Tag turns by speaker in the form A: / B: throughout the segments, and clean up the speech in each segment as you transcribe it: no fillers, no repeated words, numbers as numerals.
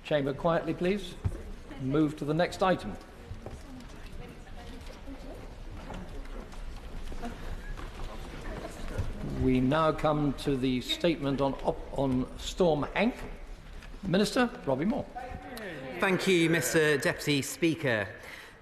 A: Chamber quietly, please. Move to the next item. We now come to the statement on Storm Henk. Minister Robbie Moore.
B: Thank you, Mr. Deputy Speaker.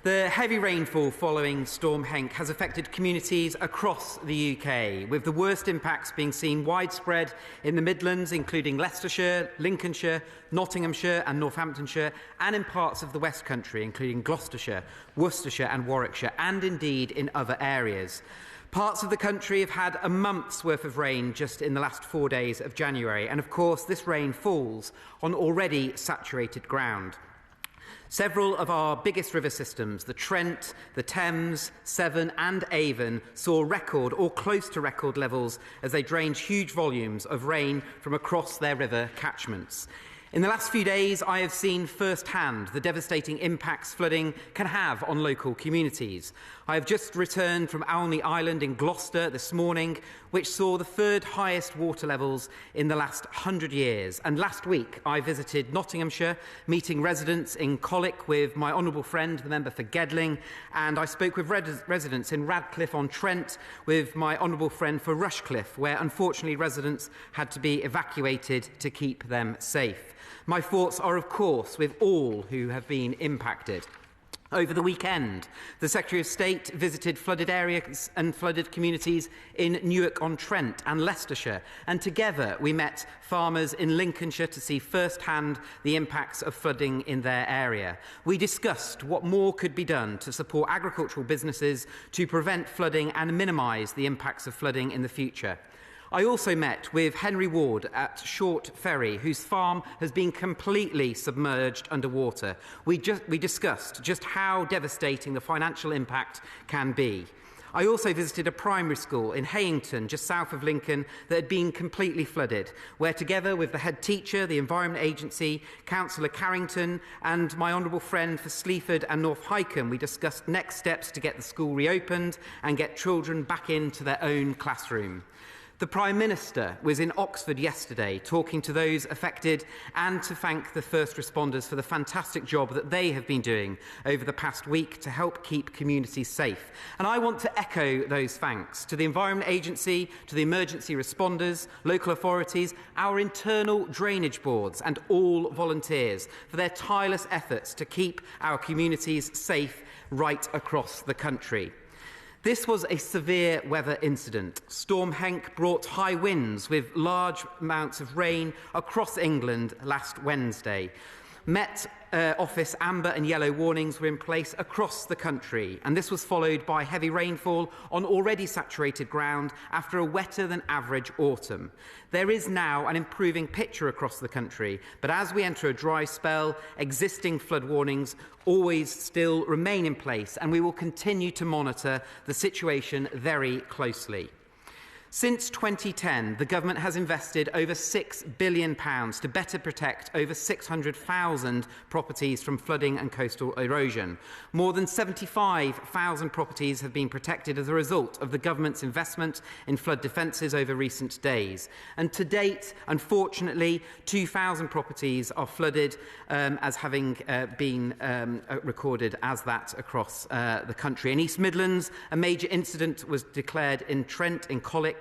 B: The heavy rainfall following Storm Henk has affected communities across the UK, with the worst impacts being seen widespread in the Midlands, including Leicestershire, Lincolnshire, Nottinghamshire and Northamptonshire, and in parts of the West Country, including Gloucestershire, Worcestershire and Warwickshire, and indeed in other areas. Parts of the country have had a month's worth of rain just in the last 4 days of January, and of course this rain falls on already saturated ground. Several of our biggest river systems, the Trent, the Thames, Severn and Avon, saw record or close to record levels as they drained huge volumes of rain from across their river catchments. In the last few days, I have seen firsthand the devastating impacts flooding can have on local communities. I have just returned from Alney Island in Gloucester this morning, which saw the third highest water levels in the last 100 years. And last week, I visited Nottinghamshire, meeting residents in Colic with my honourable friend, the member for Gedling, and I spoke with residents in Radcliffe-on-Trent with my honourable friend for Rushcliffe, where unfortunately residents had to be evacuated to keep them safe. My thoughts are, of course, with all who have been impacted. Over the weekend, the Secretary of State visited flooded areas and flooded communities in Newark-on-Trent and Leicestershire, and together we met farmers in Lincolnshire to see firsthand the impacts of flooding in their area. We discussed what more could be done to support agricultural businesses to prevent flooding and minimise the impacts of flooding in the future. I also met with Henry Ward at Short Ferry, whose farm has been completely submerged underwater. We discussed just how devastating the financial impact can be. I also visited a primary school in Hayington, just south of Lincoln, that had been completely flooded, where together with the head teacher, the Environment Agency, Councillor Carrington and my honourable friend for Sleaford and North Hykeham, we discussed next steps to get the school reopened and get children back into their own classroom. The Prime Minister was in Oxford yesterday talking to those affected and to thank the first responders for the fantastic job that they have been doing over the past week to help keep communities safe. And I want to echo those thanks to the Environment Agency, to the emergency responders, local authorities, our internal drainage boards and all volunteers for their tireless efforts to keep our communities safe right across the country. This was a severe weather incident. Storm Henk brought high winds with large amounts of rain across England last Wednesday. Met Office amber and yellow warnings were in place across the country, and this was followed by heavy rainfall on already saturated ground after a wetter than average autumn. There is now an improving picture across the country, but as we enter a dry spell, existing flood warnings always still remain in place, and we will continue to monitor the situation very closely. Since 2010, the Government has invested over £6 billion to better protect over 600,000 properties from flooding and coastal erosion. More than 75,000 properties have been protected as a result of the Government's investment in flood defences over recent days. And to date, unfortunately, 2,000 properties are flooded as having been recorded as that across the country. In East Midlands, a major incident was declared in Trent, in Colic,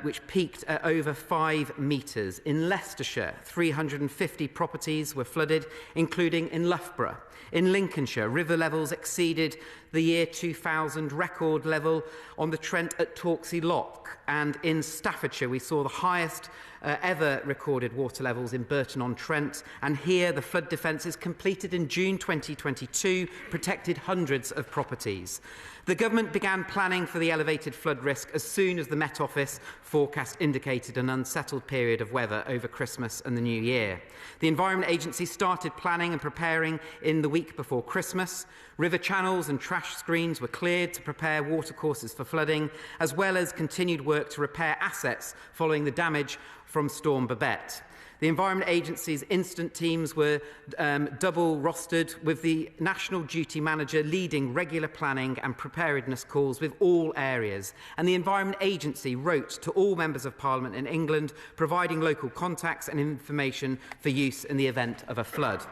B: which peaked at over 5 metres. In Leicestershire, 350 properties were flooded, including in Loughborough. In Lincolnshire, river levels exceeded the year 2000 record level on the Trent at Torksey Lock. And in Staffordshire, we saw the highest ever recorded water levels in Burton-on-Trent. And here, the flood defences completed in June 2022 protected hundreds of properties. The Government began planning for the elevated flood risk as soon as the Met Office forecast indicated an unsettled period of weather over Christmas and the New Year. The Environment Agency started planning and preparing in the week before Christmas. River channels and trash screens were cleared to prepare watercourses for flooding, as well as continued work to repair assets following the damage from Storm Babette. The Environment Agency's instant teams were double rostered, with the National Duty Manager leading regular planning and preparedness calls with all areas. And the Environment Agency wrote to all members of Parliament in England, providing local contacts and information for use in the event of a flood.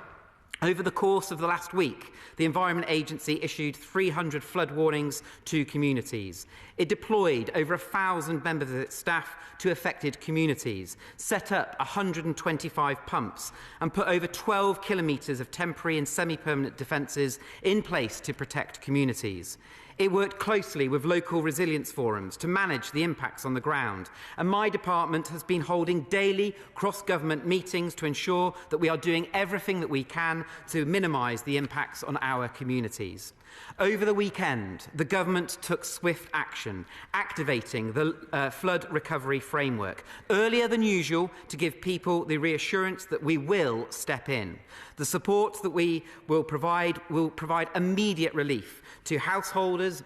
B: Over the course of the last week, the Environment Agency issued 300 flood warnings to communities. It deployed over 1,000 members of its staff to affected communities, set up 125 pumps, and put over 12 kilometres of temporary and semi-permanent defences in place to protect communities. It worked closely with local resilience forums to manage the impacts on the ground, and my department has been holding daily cross-government meetings to ensure that we are doing everything that we can to minimise the impacts on our communities. Over the weekend, the government took swift action, activating the flood recovery framework earlier than usual to give people the reassurance that we will step in. The support that we will provide immediate relief to householders,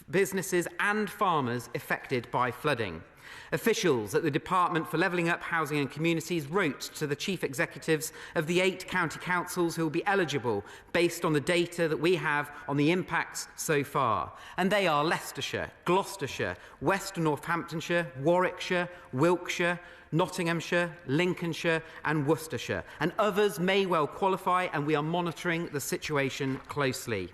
B: businesses and farmers affected by flooding. Officials at the Department for Levelling Up Housing and Communities wrote to the chief executives of the 8 county councils who will be eligible based on the data that we have on the impacts so far. And they are Leicestershire, Gloucestershire, West and Northamptonshire, Warwickshire, Wiltshire, Nottinghamshire, Lincolnshire and Worcestershire. And others may well qualify, and we are monitoring the situation closely.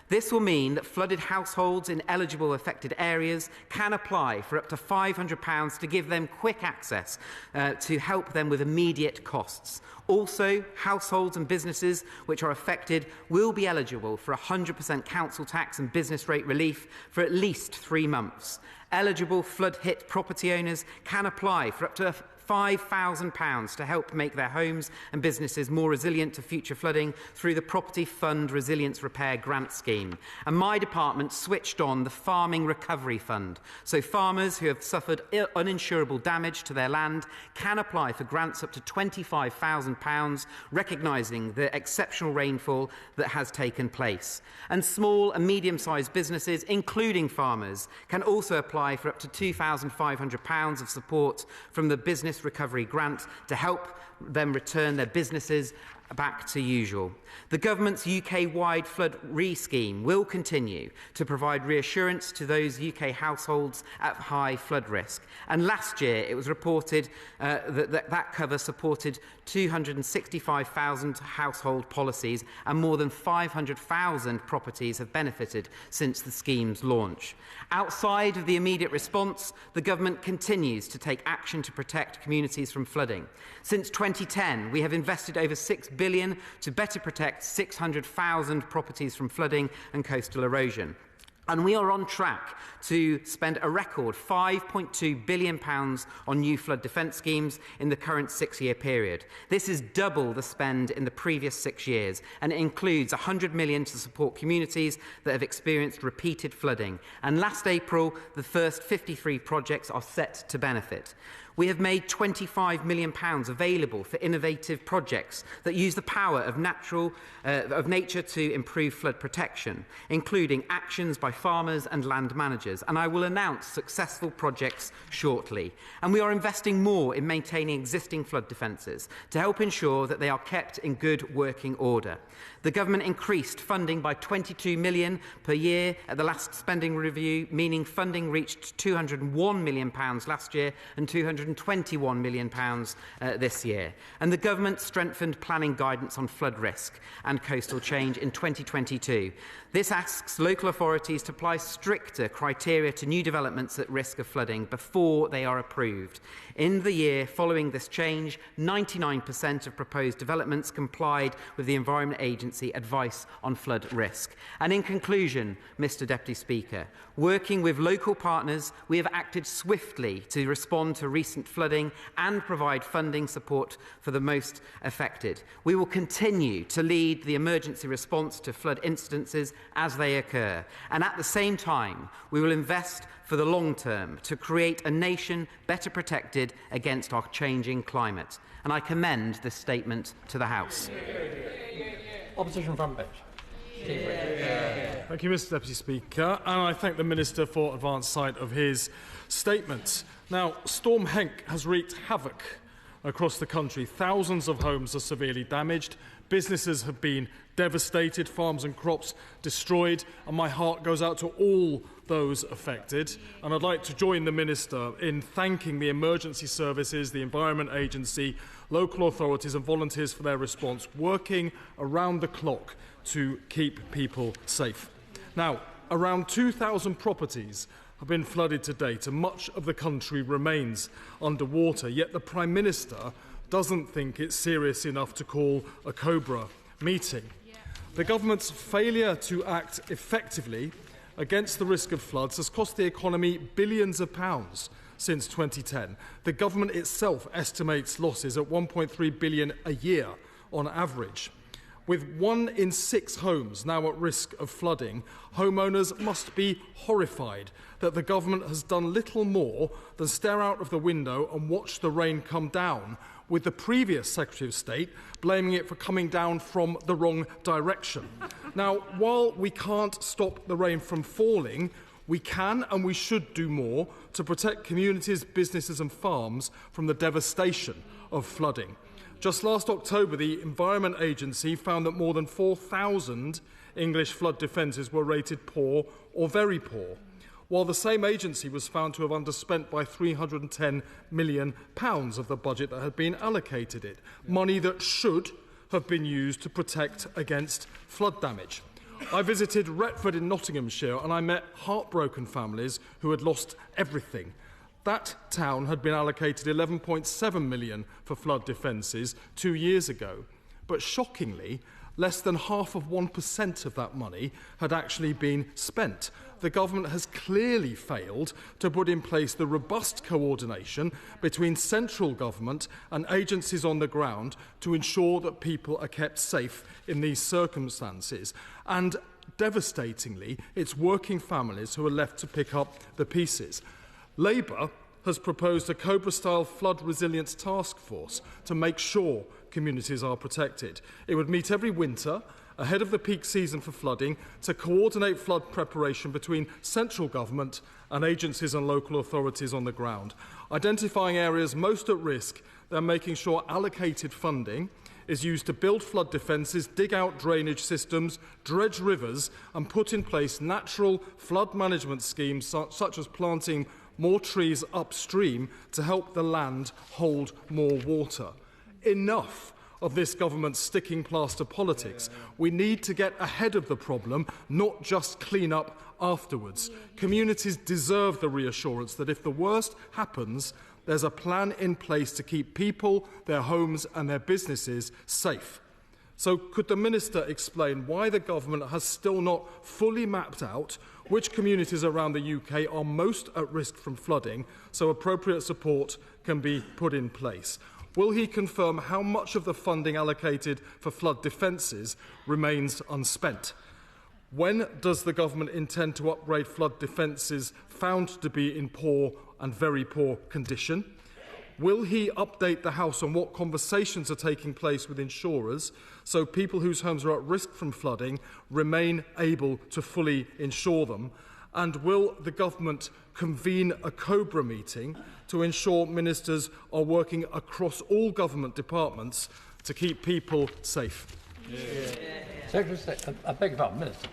B: This will mean that flooded households in eligible affected areas can apply for up to £500 to give them quick access to help them with immediate costs. Also, households and businesses which are affected will be eligible for 100% council tax and business rate relief for at least 3 months. Eligible flood-hit property owners can apply for up to £5,000 to help make their homes and businesses more resilient to future flooding through the Property Fund Resilience Repair Grant Scheme. And my department switched on the Farming Recovery Fund, so farmers who have suffered uninsurable damage to their land can apply for grants up to £25,000, recognising the exceptional rainfall that has taken place. And small and medium-sized businesses, including farmers, can also apply for up to £2,500 of support from the Business Recovery Grant to help them return their businesses back to usual. The government's UK-wide flood scheme will continue to provide reassurance to those UK households at high flood risk. And last year it was reported that cover supported 265,000 household policies, and more than 500,000 properties have benefited since the scheme's launch. Outside of the immediate response, the government continues to take action to protect communities from flooding. Since 2010, we have invested over £6 billion to better protect 600,000 properties from flooding and coastal erosion. And we are on track to spend a record £5.2 billion on new flood defence schemes in the current 6-year period. This is double the spend in the previous 6 years, and it includes £100 million to support communities that have experienced repeated flooding. And last April, the first 53 projects are set to benefit. We have made £25 million available for innovative projects that use the power of nature to improve flood protection, including actions by farmers and land managers. And I will announce successful projects shortly. And we are investing more in maintaining existing flood defences to help ensure that they are kept in good working order. The government increased funding by £22 million per year at the last spending review, meaning funding reached £201 million last year and £221 million this year. And the government strengthened planning guidance on flood risk and coastal change in 2022. This asks local authorities to apply stricter criteria to new developments at risk of flooding before they are approved. In the year following this change, 99% of proposed developments complied with the Environment Agency advice on flood risk. And in conclusion, Mr Deputy Speaker, working with local partners, we have acted swiftly to respond to recent flooding and provide funding support for the most affected. We will continue to lead the emergency response to flood incidences as they occur. And at the same time, we will invest for the long term to create a nation better protected against our changing climate. And I commend this statement to the House.
A: Opposition front bench.
C: Thank you, Mr Deputy Speaker, and I thank the Minister for advance sight of his statement. Now, Storm Henk has wreaked havoc across the country. Thousands of homes are severely damaged. Businesses have been devastated, farms and crops destroyed, and my heart goes out to all those affected. And I'd like to join the Minister in thanking the emergency services, the Environment Agency, local authorities and volunteers for their response, working around the clock to keep people safe. Now, around 2,000 properties have been flooded to date, and much of the country remains underwater, yet the Prime Minister doesn't think it's serious enough to call a Cobra meeting. The government's failure to act effectively against the risk of floods has cost the economy billions of pounds since 2010. The government itself estimates losses at 1.3 billion a year on average. With 1 in 6 homes now at risk of flooding, homeowners must be horrified that the government has done little more than stare out of the window and watch the rain come down, with the previous Secretary of State blaming it for coming down from the wrong direction. Now, while we can't stop the rain from falling, we can and we should do more to protect communities, businesses and farms from the devastation of flooding. Just last October, the Environment Agency found that more than 4,000 English flood defences were rated poor or very poor, while the same agency was found to have underspent by £310 million of the budget that had been allocated it, money that should have been used to protect against flood damage. I visited Retford in Nottinghamshire and I met heartbroken families who had lost everything. That town had been allocated £11.7 million for flood defences 2 years ago, but shockingly, less than 0.5% of that money had actually been spent. The government has clearly failed to put in place the robust coordination between central government and agencies on the ground to ensure that people are kept safe in these circumstances. And devastatingly, it's working families who are left to pick up the pieces. Labour has proposed a Cobra-style flood resilience task force to make sure communities are protected. It would meet every winter ahead of the peak season for flooding to coordinate flood preparation between central government and agencies and local authorities on the ground, identifying areas most at risk, then making sure allocated funding is used to build flood defences, dig out drainage systems, dredge rivers and put in place natural flood management schemes such as planting more trees upstream to help the land hold more water. Enough of this government's sticking plaster politics. We need to get ahead of the problem, not just clean up afterwards. Communities deserve the reassurance that if the worst happens, there's a plan in place to keep people, their homes and their businesses safe. So could the Minister explain why the government has still not fully mapped out which communities around the UK are most at risk from flooding so appropriate support can be put in place? Will he confirm how much of the funding allocated for flood defences remains unspent? When does the government intend to upgrade flood defences found to be in poor and very poor condition? Will he update the House on what conversations are taking place with insurers so people whose homes are at risk from flooding remain able to fully insure them? And will the government convene a Cobra meeting to ensure ministers are working across all government departments to keep people safe?
A: Secretary of State, I beg your pardon, Minister.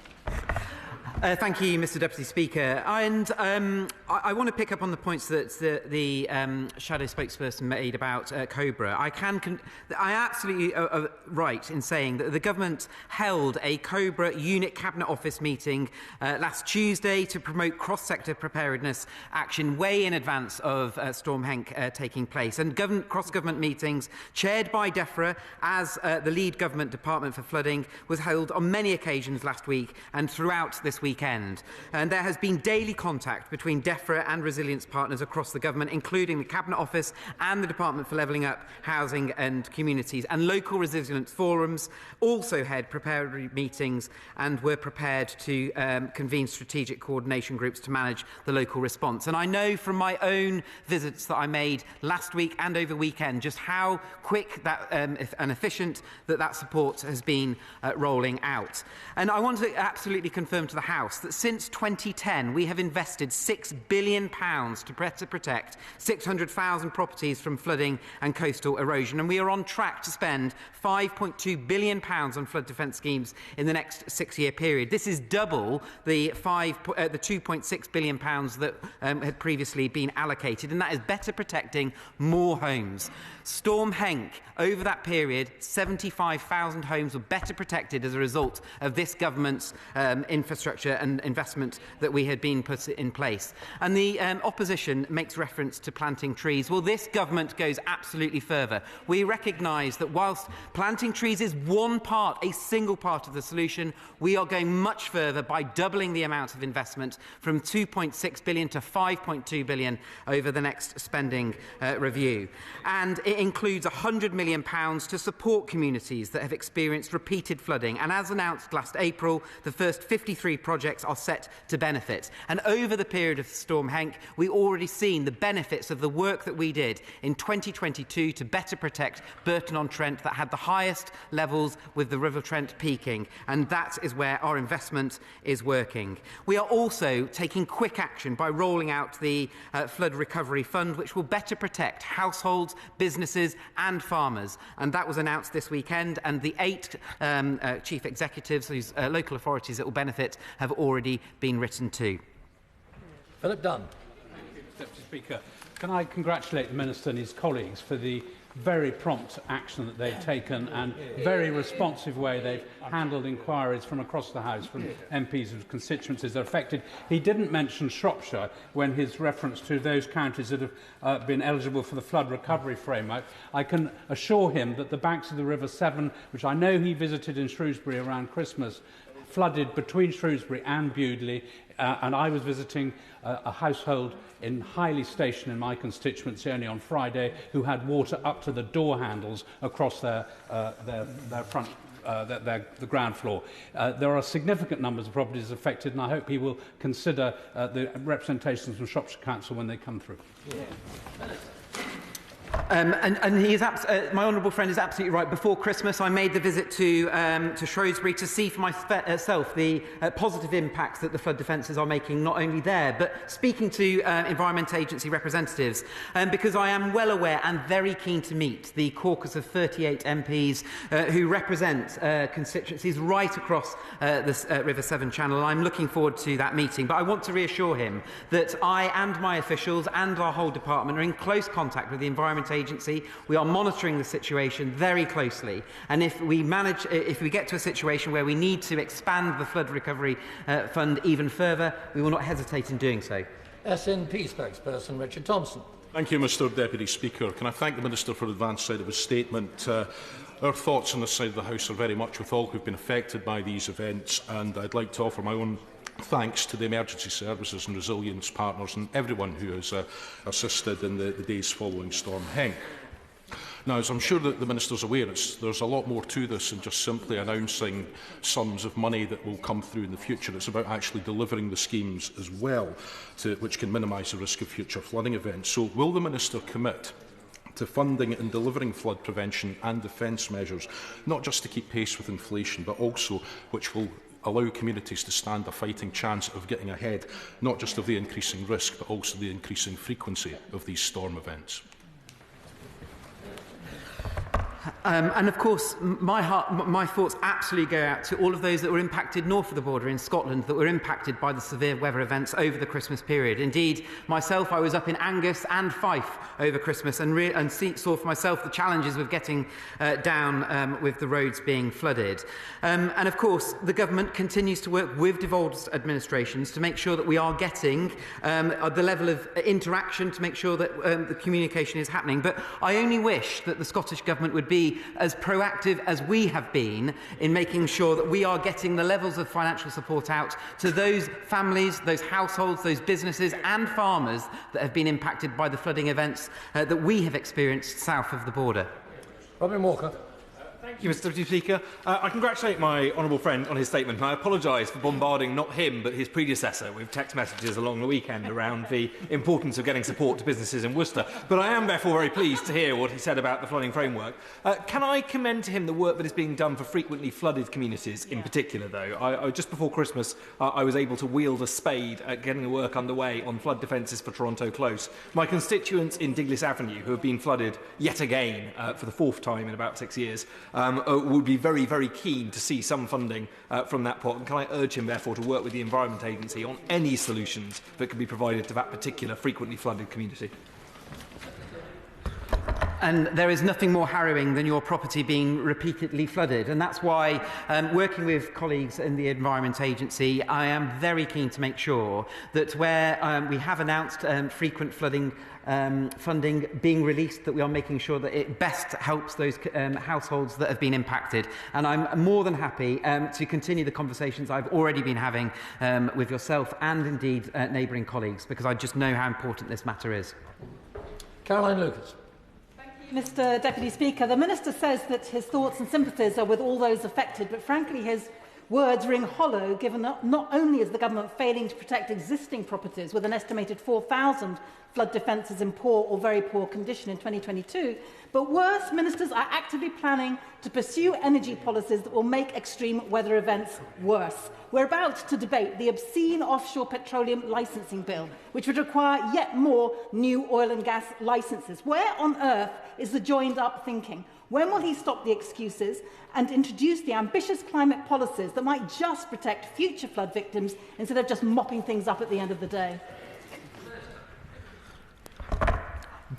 B: Thank you, Mr Deputy Speaker. And I want to pick up on the points that the shadow spokesperson made about Cobra. I absolutely right in saying that the government held a Cobra unit cabinet office meeting last Tuesday to promote cross-sector preparedness action way in advance of Storm Henk taking place. And cross-government meetings chaired by DEFRA as the lead government department for flooding was held on many occasions last week and throughout this weekend. And there has been daily contact between DEFRA and resilience partners across the government, including the Cabinet Office and the Department for Levelling Up, Housing and Communities. And local resilience forums also had preparatory meetings and were prepared to convene strategic coordination groups to manage the local response. And I know from my own visits that I made last week and over weekend just how quick that and efficient that support has been rolling out. And I want to absolutely confirm to the House House that since 2010 we have invested £6 billion to better protect 600,000 properties from flooding and coastal erosion, and we are on track to spend £5.2 billion on flood defence schemes in the next 6-year period. This is double the £2.6 billion that had previously been allocated, and that is better protecting more homes. Storm Henk, over that period, 75,000 homes were better protected as a result of this government's infrastructure and investment that we had been put in place. And the opposition makes reference to planting trees. Well, this government goes absolutely further. We recognise that whilst planting trees is one part, a single part of the solution, we are going much further by doubling the amount of investment from £2.6 billion to £5.2 billion over the next spending review. And it includes £100 million to support communities that have experienced repeated flooding. And as announced last April, the first 53 projects are set to benefit. And over the period of Storm Henk, we've already seen the benefits of the work that we did in 2022 to better protect Burton-on-Trent that had the highest levels with the River Trent peaking. And that is where our investment is working. We are also taking quick action by rolling out the Flood Recovery Fund, which will better protect households, businesses and farmers. And that was announced this weekend, and the 8 chief executives whose local authorities that will benefit have already been written to.
A: Philip Dunne.
D: Deputy Speaker, can I congratulate the Minister and his colleagues for the very prompt action that they've taken and very responsive way they've handled inquiries from across the House, from MPs whose constituencies are affected. He didn't mention Shropshire when his reference to those counties that have been eligible for the flood recovery framework. I can assure him that the banks of the River Severn, which I know he visited in Shrewsbury around Christmas, flooded between Shrewsbury and Bewdley, and I was visiting a household in Highley Station in my constituency only on Friday who had water up to the door handles across their front, the ground floor. There are significant numbers of properties affected, and I hope he will consider the representations from Shropshire Council when they come through. Yeah.
B: And he is my honourable friend is absolutely right. Before Christmas, I made the visit to Shrewsbury to see for myself the positive impacts that the flood defences are making, not only there, but speaking to Environment Agency representatives, because I am well aware and very keen to meet the caucus of 38 MPs who represent constituencies right across the River Severn Channel. I'm looking forward to that meeting, but I want to reassure him that I and my officials and our whole department are in close contact with the Environment Agency. We are monitoring the situation very closely, and if we get to a situation where we need to expand the Flood Recovery Fund even further, we will not hesitate in doing so.
A: SNP spokesperson Richard Thomson.
E: Thank you, Mr Deputy Speaker. Can I thank the Minister for the advance side of his statement. Our thoughts on this side of the House are very much with all who have been affected by these events, and I'd like to offer my own thanks to the emergency services and resilience partners and everyone who has assisted in the days following Storm Henk. Now, as I'm sure that the Minister is aware, there's a lot more to this than just simply announcing sums of money that will come through in the future. It's about actually delivering the schemes as well, which can minimise the risk of future flooding events. So will the Minister commit to funding and delivering flood prevention and defence measures, not just to keep pace with inflation, but also which will allow communities to stand a fighting chance of getting ahead, not just of the increasing risk, but also the increasing frequency of these storm events?
B: And of course, my thoughts absolutely go out to all of those that were impacted north of the border in Scotland, that were impacted by the severe weather events over the Christmas period. Indeed, myself, I was up in Angus and Fife over Christmas and saw for myself the challenges with getting down with the roads being flooded. And of course, the government continues to work with devolved administrations to make sure that we are getting the level of interaction, to make sure that the communication is happening. But I only wish that the Scottish Government would be as proactive as we have been in making sure that we are getting the levels of financial support out to those families, those households, those businesses and farmers that have been impacted by the flooding events that we have experienced south of the border.
A: Robbie Walker.
F: Thank Thank you, Mr Deputy Speaker. I congratulate my honourable friend on his statement, and I apologise for bombarding not him but his predecessor with text messages along the weekend around the importance of getting support to businesses in Worcester. But I am therefore very pleased to hear what he said about the flooding framework. Can I commend to him the work that is being done for frequently flooded communities in particular, though? Just before Christmas, I was able to wield a spade at getting the work underway on flood defences for Toronto Close. My constituents in Diglis Avenue, who have been flooded yet again for the fourth time in about 6 years, would be very, very keen to see some funding from that pot. And can I urge him, therefore, to work with the Environment Agency on any solutions that can be provided to that particular frequently flooded community?
B: And there is nothing more harrowing than your property being repeatedly flooded. And that's why, working with colleagues in the Environment Agency, I am very keen to make sure that where we have announced frequent flooding funding being released, that we are making sure that it best helps those households that have been impacted. And I'm more than happy to continue the conversations I've already been having with yourself and indeed neighbouring colleagues, because I just know how important this matter is.
A: Caroline Lucas.
G: Mr Deputy Speaker, the Minister says that his thoughts and sympathies are with all those affected, but frankly his words ring hollow, given that not only is the government failing to protect existing properties with an estimated 4,000 flood defences in poor or very poor condition in 2022, but worse, ministers are actively planning to pursue energy policies that will make extreme weather events worse. We're about to debate the obscene offshore petroleum licensing bill, which would require yet more new oil and gas licences. Where on earth is the joined-up thinking? When will he stop the excuses and introduce the ambitious climate policies that might just protect future flood victims instead of just mopping things up at the end of the day?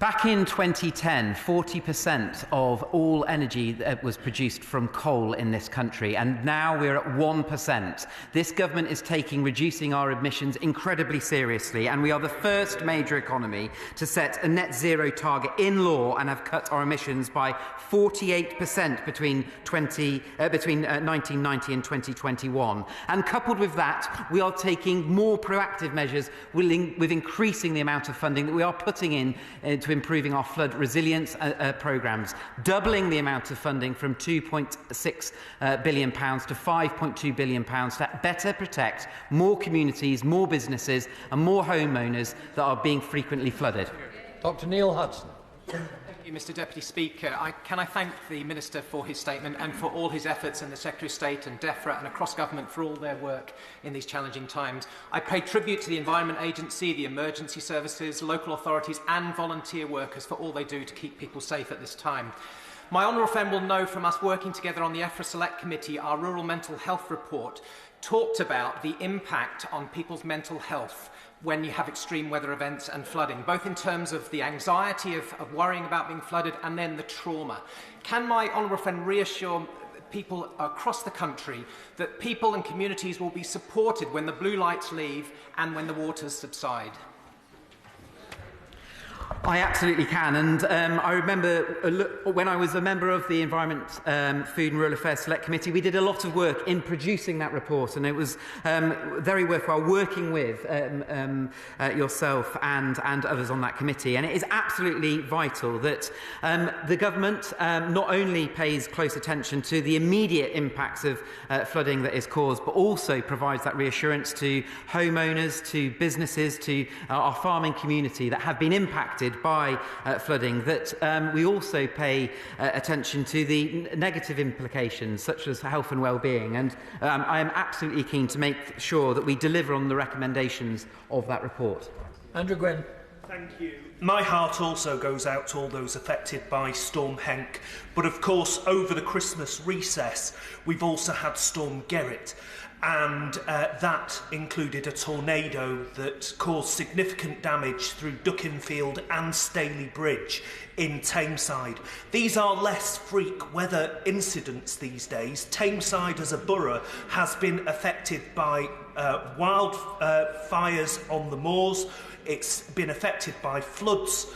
B: Back in 2010, 40% of all energy was produced from coal in this country, and now we're at 1%. This government is taking reducing our emissions incredibly seriously, and we are the first major economy to set a net zero target in law and have cut our emissions by 48% between 1990 and 2021. And coupled with that, we are taking more proactive measures with increasing the amount of funding that we are putting in to improving our flood resilience programmes, doubling the amount of funding from £2.6 billion to £5.2 billion to better protect more communities, more businesses and more homeowners that are being frequently flooded.
A: Dr Neil Hudson.
H: Thank you, Mr Deputy Speaker. Can I thank the Minister for his statement and for all his efforts, and the Secretary of State and DEFRA and across government for all their work in these challenging times. I pay tribute to the Environment Agency, the emergency services, local authorities and volunteer workers for all they do to keep people safe at this time. My honourable friend will know from us working together on the EFRA Select Committee, our Rural Mental Health Report talked about the impact on people's mental health when you have extreme weather events and flooding, both in terms of the anxiety of worrying about being flooded and then the trauma. Can my honourable friend reassure people across the country that people and communities will be supported when the blue lights leave and when the waters subside?
B: I absolutely can, and I remember when I was a member of the Environment, Food and Rural Affairs Select Committee, we did a lot of work in producing that report, and it was very worthwhile working with yourself and others on that committee. And it is absolutely vital that the government not only pays close attention to the immediate impacts of flooding that is caused, but also provides that reassurance to homeowners, to businesses, to our farming community that have been impacted by flooding, that we also pay attention to the negative implications such as health and well-being, and I am absolutely keen to make sure that we deliver on the recommendations of that report.
A: Andrew Gwynne.
I: Thank you. My heart also goes out to all those affected by Storm Henk, but of course over the Christmas recess we've also had Storm Gerrit, and that included a tornado that caused significant damage through Duckinfield and Staley Bridge in Tameside. These are less freak weather incidents these days. Tameside as a borough has been affected by wildfires on the moors. It's been affected by floods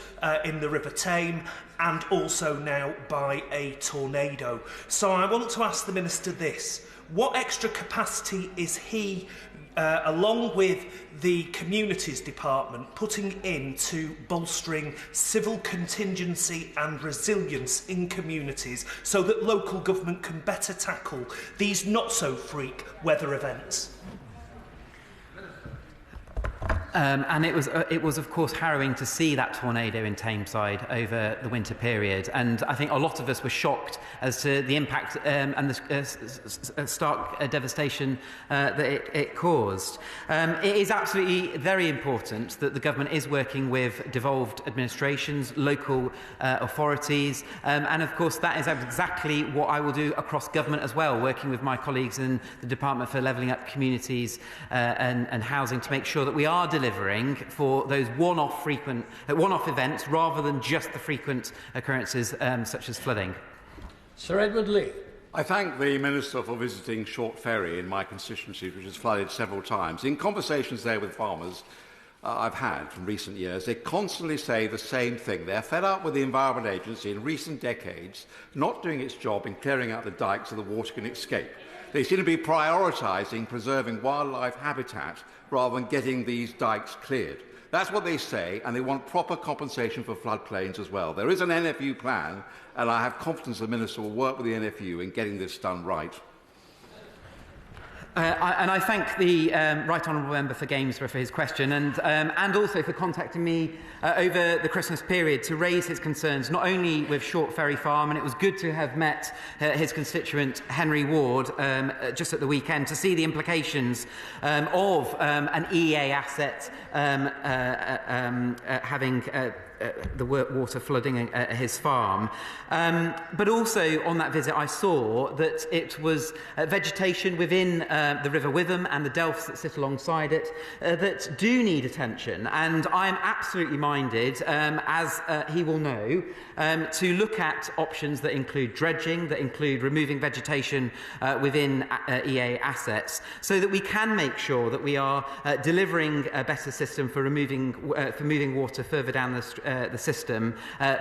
I: in the River Tame, and also now by a tornado. So I want to ask the Minister this. What extra capacity is he, along with the Communities Department, putting into bolstering civil contingency and resilience in communities so that local government can better tackle these not-so-freak weather events?
B: And it was of course harrowing to see that tornado in Tameside over the winter period, and I think a lot of us were shocked as to the impact and the stark devastation that it caused. It is absolutely very important that the government is working with devolved administrations, local authorities, and of course that is exactly what I will do across government as well, working with my colleagues in the Department for Levelling Up Communities and Housing to make sure that we are delivering for those one-off events rather than just the frequent occurrences such as flooding.
A: Sir Edward Leigh.
J: I thank the Minister for visiting Short Ferry in my constituency, which has flooded several times. In conversations there with farmers I've had from recent years, they constantly say the same thing. They're fed up with the Environment Agency in recent decades not doing its job in clearing out the dikes so the water can escape. They seem to be prioritising preserving wildlife habitat rather than getting these dikes cleared. That's what they say, and they want proper compensation for floodplains as well. There is an NFU plan, and I have confidence the Minister will work with the NFU in getting this done right.
B: And I thank the Right Honourable Member for Gainsborough for his question and also for contacting me over the Christmas period to raise his concerns not only with Short Ferry Farm, and it was good to have met his constituent Henry Ward just at the weekend to see the implications of an EA asset having the water flooding his farm. But also on that visit I saw that it was vegetation within the River Witham and the delphs that sit alongside it that do need attention, and I am absolutely minded, as he will know, to look at options that include dredging, that include removing vegetation within EA assets, so that we can make sure that we are delivering a better system for moving water further down the system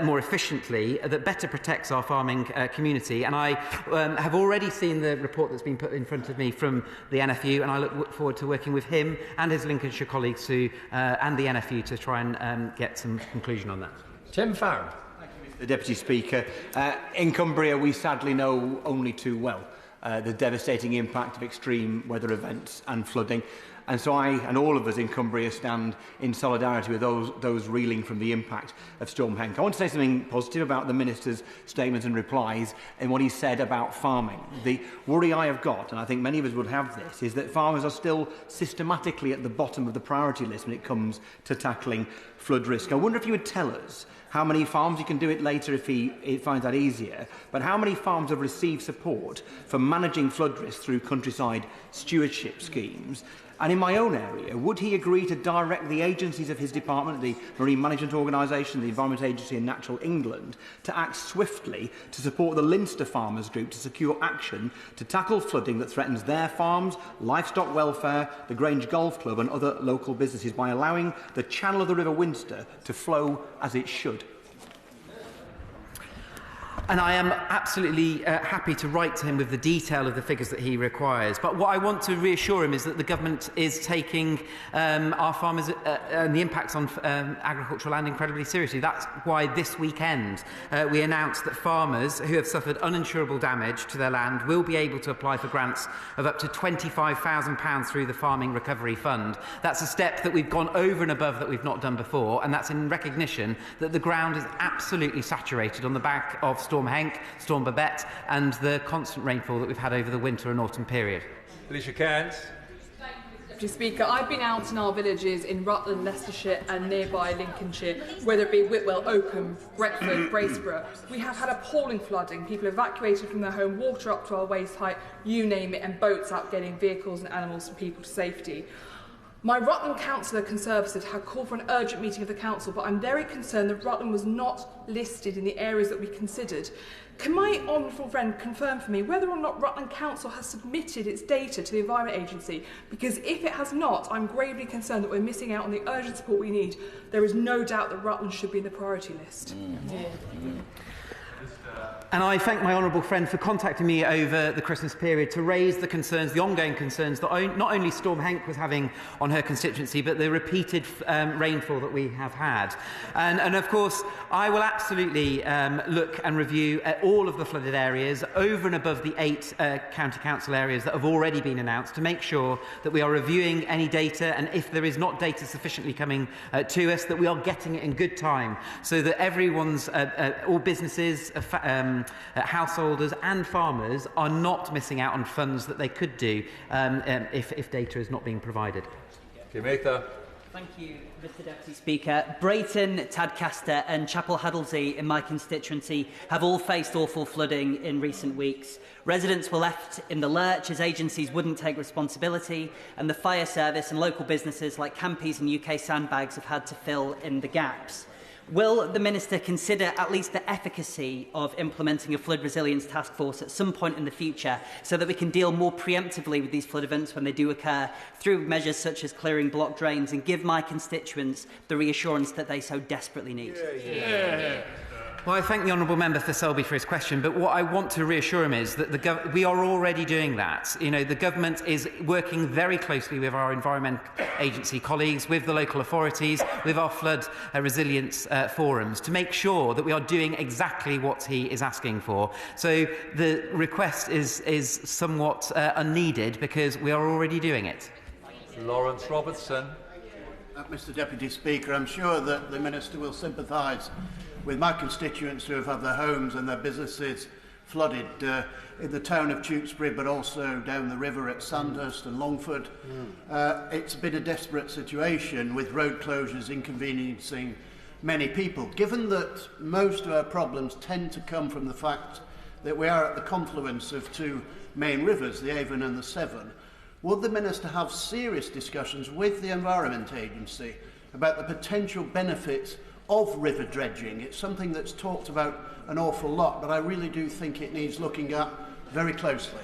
B: more efficiently, that better protects our farming community. And I have already seen the report that's been put in front of me from the NFU, and I look forward to working with him and his Lincolnshire colleagues and the NFU to try and get some conclusion on that.
A: Tim Farron.
K: The Deputy Speaker. In Cumbria, we sadly know only too well the devastating impact of extreme weather events and flooding. And so I and all of us in Cumbria stand in solidarity with those reeling from the impact of Storm Henk. I want to say something positive about the Minister's statements and replies and what he said about farming. The worry I have got, and I think many of us would have this, is that farmers are still systematically at the bottom of the priority list when it comes to tackling flood risk. I wonder if you would tell us how many farms, you can do it later if he finds that easier, but how many farms have received support for managing flood risk through countryside stewardship schemes? And in my own area, would he agree to direct the agencies of his department, the Marine Management Organisation, the Environment Agency and Natural England, to act swiftly to support the Leinster Farmers Group to secure action to tackle flooding that threatens their farms, livestock welfare, the Grange Golf Club and other local businesses by allowing the channel of the River Winster to flow as it should?
B: And I am absolutely happy to write to him with the detail of the figures that he requires. But what I want to reassure him is that the government is taking our farmers and the impacts on agricultural land incredibly seriously. That's why this weekend we announced that farmers who have suffered uninsurable damage to their land will be able to apply for grants of up to £25,000 through the Farming Recovery Fund. That's a step that we've gone over and above that we've not done before, and that's in recognition that the ground is absolutely saturated on the back of Storm Henk, Storm Babette and the constant rainfall that we've had over the winter and autumn period.
L: Alicia Cairns. Deputy Speaker, I've been out in our villages in Rutland, Leicestershire and nearby Lincolnshire, whether it be Whitwell, Oakham, Retford, Braceborough. We have had appalling flooding, people evacuated from their home, water up to our waist height, you name it, and boats out getting vehicles and animals and people to safety. My Rutland councillor Conservative had called for an urgent meeting of the council, but I'm very concerned that Rutland was not listed in the areas that we considered. Can my honourable friend confirm for me whether or not Rutland Council has submitted its data to the Environment Agency? Because if it has not, I'm gravely concerned that we're missing out on the urgent support we need. There is no doubt that Rutland should be in the priority list.
B: And I thank my honourable friend for contacting me over the Christmas period to raise the concerns, the ongoing concerns that not only Storm Henk was having on her constituency, but the repeated rainfall that we have had. And of course, I will absolutely look and review all of the flooded areas over and above the 8 county council areas that have already been announced to make sure that we are reviewing any data, and if there is not data sufficiently coming to us, that we are getting it in good time so that everyone's, all businesses, householders and farmers are not missing out on funds that they could do if data is not being provided.
M: Thank you, Mr Deputy Speaker. Brighton, Tadcaster and Chapel Huddlesey in my constituency have all faced awful flooding in recent weeks. Residents were left in the lurch as agencies wouldn't take responsibility, and the fire service and local businesses like Campies and UK Sandbags have had to fill in the gaps. Will the Minister consider at least the efficacy of implementing a flood resilience task force at some point in the future so that we can deal more preemptively with these flood events when they do occur through measures such as clearing blocked drains and give my constituents the reassurance that they so desperately need?
B: Well, I thank the honourable member for Selby for his question, but what I want to reassure him is that we are already doing that. You know, the government is working very closely with our Environment Agency colleagues, with the local authorities, with our flood resilience forums to make sure that we are doing exactly what he is asking for. So the request is somewhat unneeded because we are already doing it.
N: Lawrence Robertson.
O: Mr Deputy Speaker, I'm sure that the Minister will sympathise with my constituents who have had their homes and their businesses flooded in the town of Tewkesbury, but also down the river at Sandhurst and Longford. It's been a desperate situation with road closures inconveniencing many people. Given that most of our problems tend to come from the fact that we are at the confluence of 2 main rivers, the Avon and the Severn, would the Minister have serious discussions with the Environment Agency about the potential benefits of river dredging? It's something that's talked about an awful lot, but I really do think it needs looking at very closely.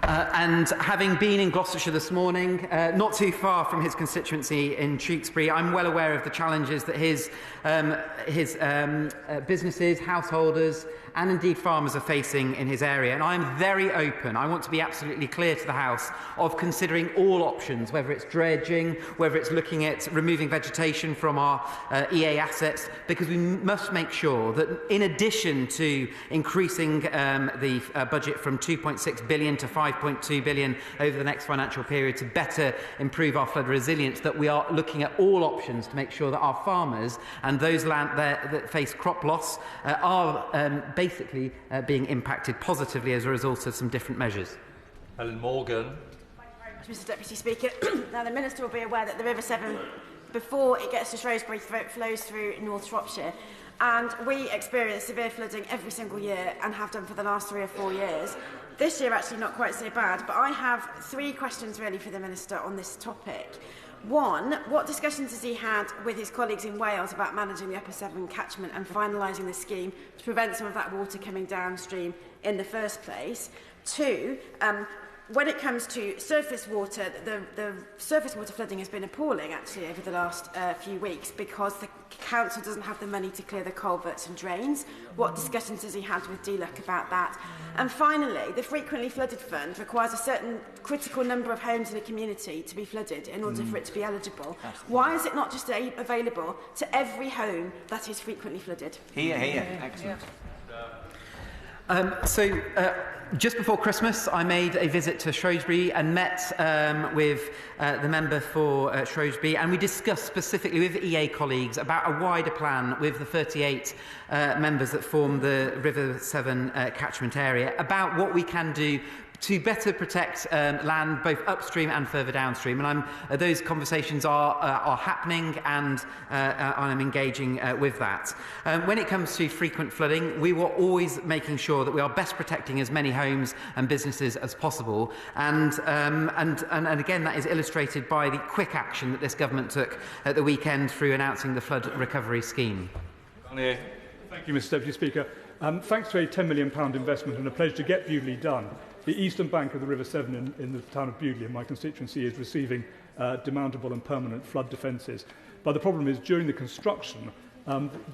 B: And having been in Gloucestershire this morning, not too far from his constituency in Tewkesbury, I'm well aware of the challenges that his businesses, householders and indeed farmers are facing in his area. And I'm very open, I want to be absolutely clear to the House, of considering all options, whether it's dredging, whether it's looking at removing vegetation from our EA assets, because we must make sure that in addition to increasing the budget from 2.6 billion to 5.2 billion over the next financial period to better improve our flood resilience, that we are looking at all options to make sure that our farmers and those land that face crop loss are basically being impacted positively as a result of some different measures.
N: Helen Morgan.
P: Mr Deputy Speaker, now the Minister will be aware that the River Severn, before it gets to Shrewsbury, flows through North Shropshire, and we experience severe flooding every single year and have done for the last 3 or 4 years. This year actually not quite so bad, but I have 3 questions really for the Minister on this topic. One, what discussions has he had with his colleagues in Wales about managing the Upper Severn catchment and finalising the scheme to prevent some of that water coming downstream in the first place? 2, when it comes to surface water, the surface water flooding has been appalling actually over the last few weeks because the council doesn't have the money to clear the culverts and drains. What discussions has he had with DLUC about that? And finally, the Frequently Flooded Fund requires a certain critical number of homes in a community to be flooded in order for it to be eligible. Why is it not just available to every home that is frequently flooded?
K: Here. Excellent.
B: Just before Christmas, I made a visit to Shrewsbury and met with the member for Shrewsbury, and we discussed specifically with EA colleagues about a wider plan with the 38 members that form the River Severn catchment area about what we can do to better protect land both upstream and further downstream. And those conversations are happening, and I'm engaging with that. When it comes to frequent flooding, we were always making sure that we are best protecting as many homes and businesses as possible. And again, that is illustrated by the quick action that this government took at the weekend through announcing the flood recovery scheme.
Q: Thank you, Mr. Deputy Speaker. Thanks to a £10 million investment and a pledge to get Bewdley done, the eastern bank of the River Severn in the town of Bewdley, in my constituency, is receiving demountable and permanent flood defences. But the problem is, during the construction,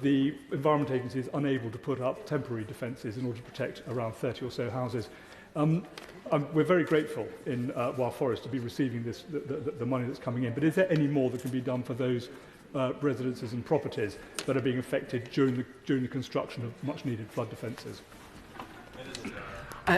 Q: the Environment Agency is unable to put up temporary defences in order to protect around 30 or so houses. We're very grateful in Wild Forest to be receiving the money that's coming in, but is there any more that can be done for those residences and properties that are being affected during the construction of much-needed flood defences?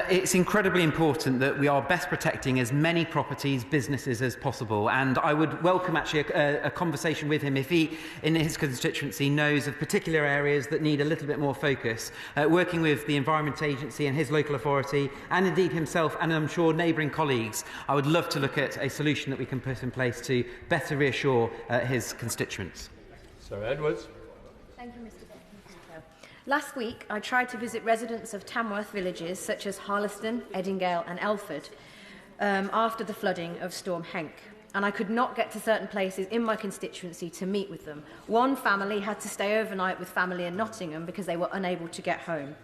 B: It's incredibly important that we are best protecting as many properties, businesses as possible, and I would welcome actually a conversation with him if he, in his constituency, knows of particular areas that need a little bit more focus. Working with the Environment Agency and his local authority, and indeed himself, and I'm sure neighbouring colleagues, I would love to look at a solution that we can put in place to better reassure his constituents.
N: Sir Edwards.
R: Thank you, Mr. Deputy Speaker. Last week, I tried to visit residents of Tamworth villages such as Harleston, Eddingale and Elford after the flooding of Storm Henk, and I could not get to certain places in my constituency to meet with them. One family had to stay overnight with family in Nottingham because they were unable to get home.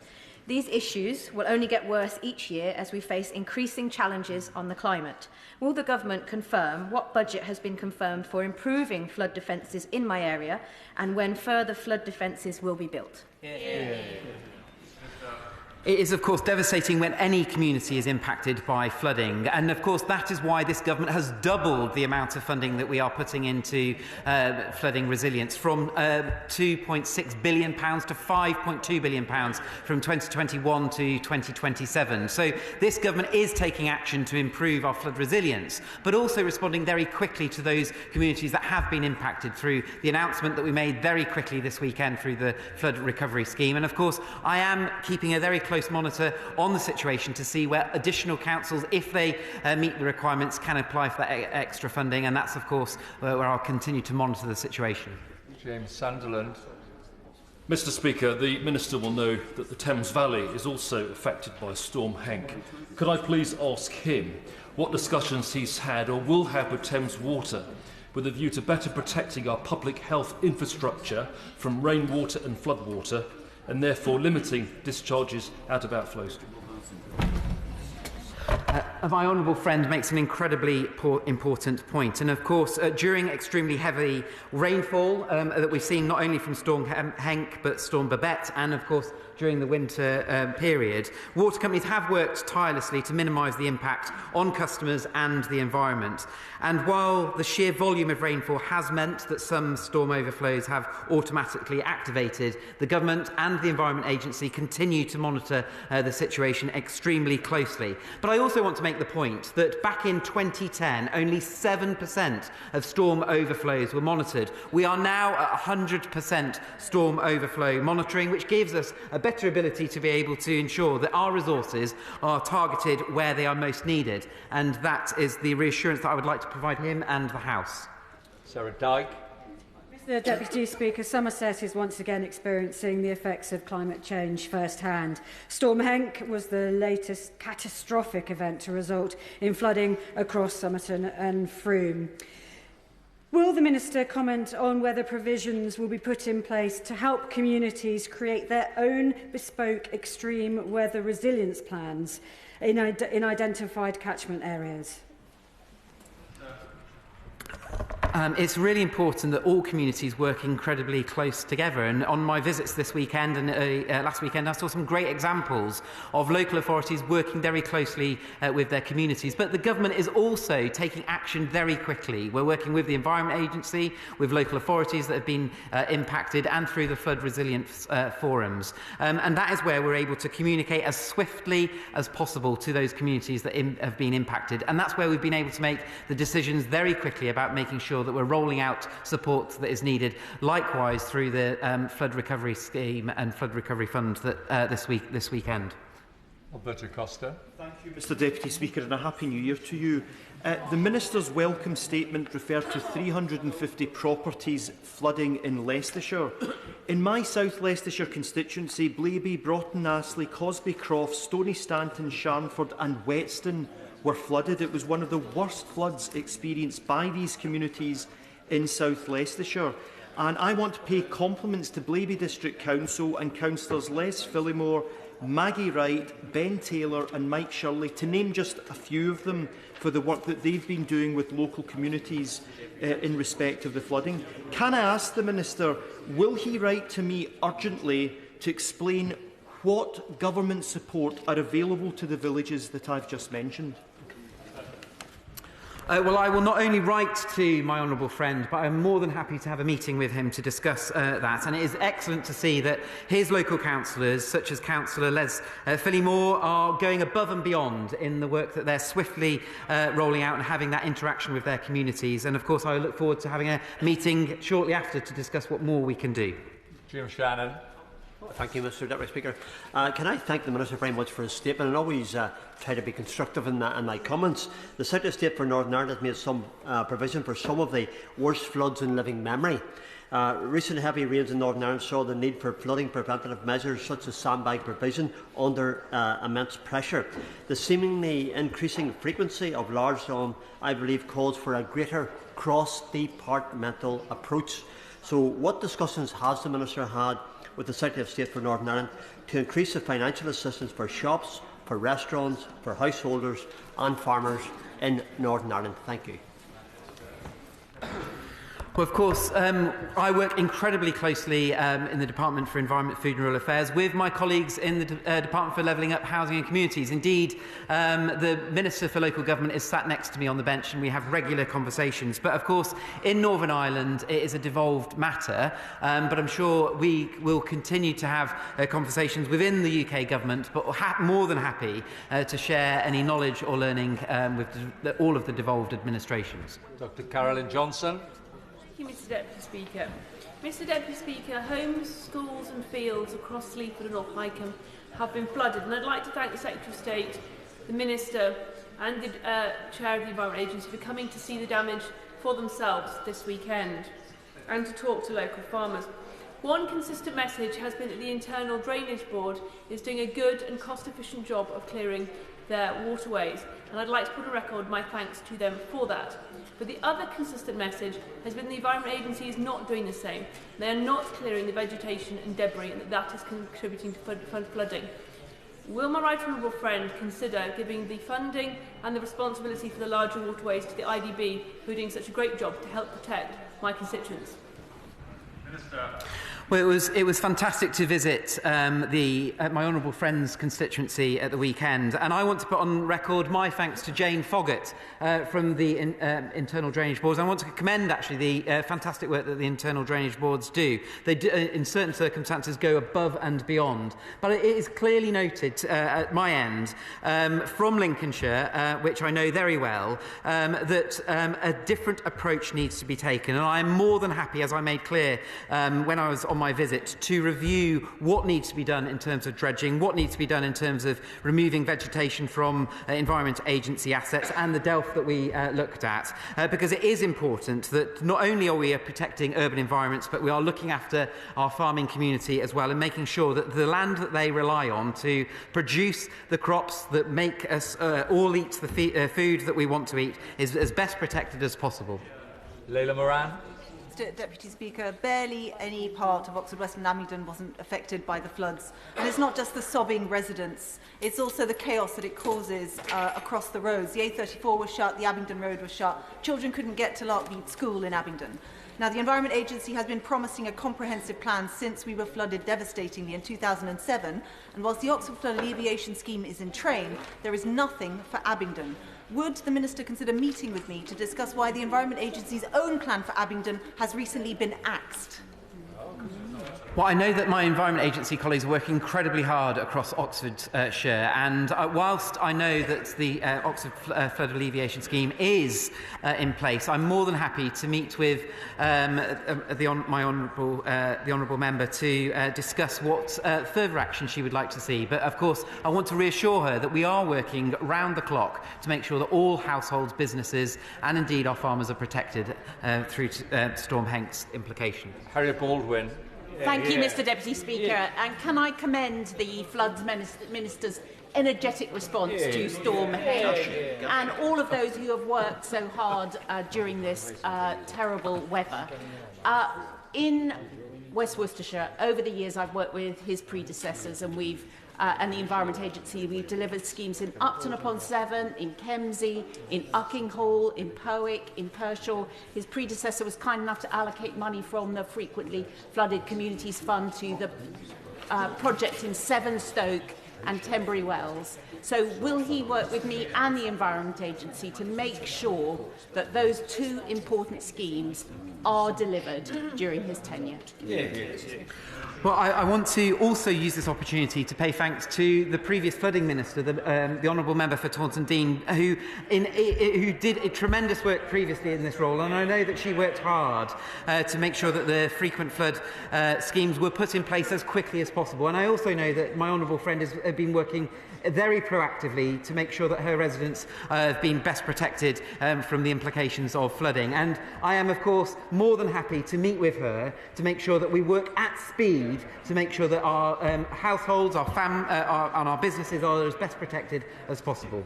R: These issues will only get worse each year as we face increasing challenges on the climate. Will the government confirm what budget has been confirmed for improving flood defences in my area, and when further flood defences will be built?
B: It is, of course, devastating when any community is impacted by flooding. And, of course, that is why this government has doubled the amount of funding that we are putting into flooding resilience, from £2.6 billion to £5.2 billion from 2021 to 2027. So this government is taking action to improve our flood resilience, but also responding very quickly to those communities that have been impacted through the announcement that we made very quickly this weekend through the flood recovery scheme. And, of course, I am keeping a very close monitor on the situation to see where additional councils, if they meet the requirements, can apply for that extra funding, and that's of course where I'll continue to monitor the situation.
N: James Sunderland.
S: Mr. Speaker, the Minister will know that the Thames Valley is also affected by Storm Henk. Could I please ask him what discussions he's had or will have with Thames Water with a view to better protecting our public health infrastructure from rainwater and floodwater, and therefore limiting discharges out of outflows?
B: My honourable friend makes an incredibly important point. And of course, during extremely heavy rainfall that we've seen not only from Storm Henk but Storm Babette, and of course during the winter period, water companies have worked tirelessly to minimise the impact on customers and the environment. And while the sheer volume of rainfall has meant that some storm overflows have automatically activated, the government and the Environment Agency continue to monitor the situation extremely closely. But I also want to make the point that back in 2010, only 7% of storm overflows were monitored. We are now at 100% storm overflow monitoring, which gives us a better ability to be able to ensure that our resources are targeted where they are most needed. And that is the reassurance that I would like to provide him and the House.
N: Sarah Dyke.
T: Mr. Deputy Speaker, Somerset is once again experiencing the effects of climate change firsthand. Storm Henk was the latest catastrophic event to result in flooding across Somerton and Frome. Will the Minister comment on whether provisions will be put in place to help communities create their own bespoke extreme weather resilience plans in identified catchment areas?
B: It's really important that all communities work incredibly close together. And on my visits this weekend and last weekend, I saw some great examples of local authorities working very closely with their communities. But the government is also taking action very quickly. We're working with the Environment Agency, with local authorities that have been impacted, and through the flood resilience forums. And that is where we're able to communicate as swiftly as possible to those communities that have been impacted. And that's where we've been able to make the decisions very quickly about making sure that we're rolling out support that is needed, likewise through the flood recovery scheme and flood recovery fund that this weekend.
N: Alberto Costa.
U: Thank you, Mr Deputy Speaker, and a Happy New Year to you. The Minister's welcome statement referred to 350 properties flooding in Leicestershire. In my South Leicestershire constituency, Blaby, Broughton, Astley, Cosby Croft, Stony Stanton, Sharnford and Whetstone were flooded. It was one of the worst floods experienced by these communities in South Leicestershire. And I want to pay compliments to Blaby District Council and councillors Les Phillimore, Maggie Wright, Ben Taylor and Mike Shirley, to name just a few of them, for the work that they've been doing with local communities in respect of the flooding. Can I ask the Minister, will he write to me urgently to explain what government support are available to the villages that I've just mentioned?
B: Well, I will not only write to my honourable friend, but I'm more than happy to have a meeting with him to discuss that. And it is excellent to see that his local councillors, such as Councillor Les Phillimore, are going above and beyond in the work that they're swiftly rolling out and having that interaction with their communities. And of course, I look forward to having a meeting shortly after to discuss what more we can do.
N: Jim Shannon.
V: Thank you, Mr Deputy Speaker. Can I thank the Minister very much for his statement, and always try to be constructive in my comments. The Secretary of State for Northern Ireland has made some provision for some of the worst floods in living memory. Recent heavy rains in Northern Ireland saw the need for flooding preventative measures such as sandbag provision under immense pressure. The seemingly increasing frequency of large storms, I believe, calls for a greater cross-departmental approach. So what discussions has the Minister had with the Secretary of State for Northern Ireland to increase the financial assistance for shops, for restaurants, for householders and farmers in Northern Ireland? Thank you.
B: Well, of course, I work incredibly closely in the Department for Environment, Food and Rural Affairs with my colleagues in the Department for Levelling Up Housing and Communities. Indeed, the Minister for Local Government is sat next to me on the bench and we have regular conversations. But of course, in Northern Ireland, it is a devolved matter, but I'm sure we will continue to have conversations within the UK Government, but more than happy to share any knowledge or learning with all of the devolved administrations.
N: Dr Carolyn Johnson.
W: Thank you, Mr Deputy Speaker. Mr Deputy Speaker, homes, schools and fields across Sleaford and North Wycombe have been flooded, and I'd like to thank the Secretary of State, the Minister and the Chair of the Environment Agency for coming to see the damage for themselves this weekend and to talk to local farmers. One consistent message has been that the Internal Drainage Board is doing a good and cost-efficient job of clearing their waterways, and I'd like to put on record my thanks to them for that. But the other consistent message has been the Environment Agency is not doing the same. They are not clearing the vegetation and debris, and that is contributing to flooding. Will my right honourable friend consider giving the funding and the responsibility for the larger waterways to the IDB, who are doing such a great job to help protect my constituents?
N: Minister.
B: Well, it was fantastic to visit my honourable friend's constituency at the weekend, and I want to put on record my thanks to Jane Foggett from the Internal Drainage Boards. I want to commend actually the fantastic work that the Internal Drainage Boards do. They do, in certain circumstances, go above and beyond. But it is clearly noted at my end from Lincolnshire, which I know very well, that a different approach needs to be taken, and I am more than happy, as I made clear when I was on my visit, to review what needs to be done in terms of dredging, what needs to be done in terms of removing vegetation from Environment Agency assets and the DELF that we looked at, because it is important that not only are we protecting urban environments, but we are looking after our farming community as well and making sure that the land that they rely on to produce the crops that make us all eat the food that we want to eat is as best protected as possible.
N: Leila Moran.
X: Mr Deputy Speaker, barely any part of Oxford West and Abingdon wasn't affected by the floods. And it's not just the sobbing residents, it's also the chaos that it causes across the roads. The A34 was shut, the Abingdon Road was shut. Children couldn't get to Larkmead School in Abingdon. Now, the Environment Agency has been promising a comprehensive plan since we were flooded devastatingly in 2007. And whilst the Oxford Flood Alleviation Scheme is in train, there is nothing for Abingdon. Would the Minister consider meeting with me to discuss why the Environment Agency's own plan for Abingdon has recently been axed?
B: Well, I know that my Environment Agency colleagues work incredibly hard across Oxfordshire, and whilst I know that the Oxford Flood Alleviation Scheme is in place, I'm more than happy to meet with the honourable member to discuss what further action she would like to see. But of course, I want to reassure her that we are working round the clock to make sure that all households, businesses, and indeed our farmers are protected through Storm Henk's implication.
N: Harriet Baldwin.
C: Thank you, Mr Deputy Speaker. And can I commend the Floods Minister's energetic response to Storm Henk and all of those who have worked so hard during this terrible weather. In West Worcestershire, over the years I've worked with his predecessors and the Environment Agency. We've delivered schemes in Upton-upon-Severn, in Kemsey, in Uckinghall, in Powick, in Pershore. His predecessor was kind enough to allocate money from the Frequently Flooded Communities Fund to the project in Severnstoke and Tenbury Wells. So will he work with me and the Environment Agency to make sure that those two important schemes are delivered during his tenure?
B: Well, I want to also use this opportunity to pay thanks to the previous flooding minister, the honourable member for Taunton Deane, who did tremendous work previously in this role, and I know that she worked hard to make sure that the frequent flood schemes were put in place as quickly as possible. And I also know that my honourable friend has been working very proactively to make sure that her residents have been best protected from the implications of flooding. And I am, of course, more than happy to meet with her to make sure that we work at speed to make sure that our households, and our businesses are as best protected as possible.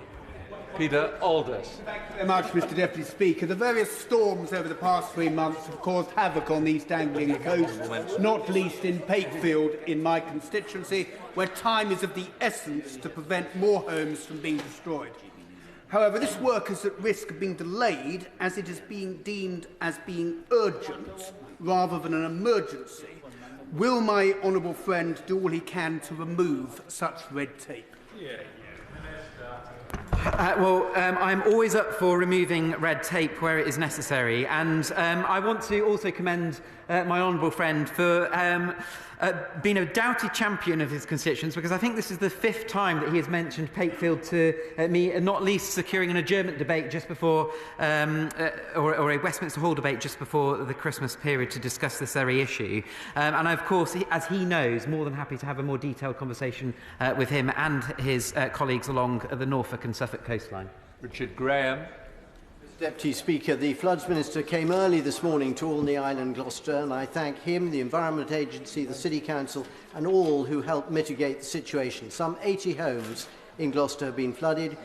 N: Peter Aldous.
D: Thank you very much, Mr Deputy Speaker. The various storms over the past 3 months have caused havoc on the East Anglian coast, not least in Pakefield in my constituency, where time is of the essence to prevent more homes from being destroyed. However, this work is at risk of being delayed as it is being deemed as being urgent rather than an emergency. Will my honourable friend do all he can to remove such red tape?
B: I'm always up for removing red tape where it is necessary, and I want to also commend my honourable friend for being a doughty champion of his constituents, because I think this is the 5th time that he has mentioned Pakefield to me, and not least securing an adjournment debate just before, or a Westminster Hall debate just before the Christmas period to discuss this very issue. And of course, as he knows, more than happy to have a more detailed conversation with him and his colleagues along the Norfolk and Suffolk coastline.
N: Richard Graham.
E: Deputy Speaker, the Floods Minister came early this morning to Olney Island, Gloucester, and I thank him, the Environment Agency, the City Council and all who helped mitigate the situation. Some 80 homes in Gloucester have been flooded,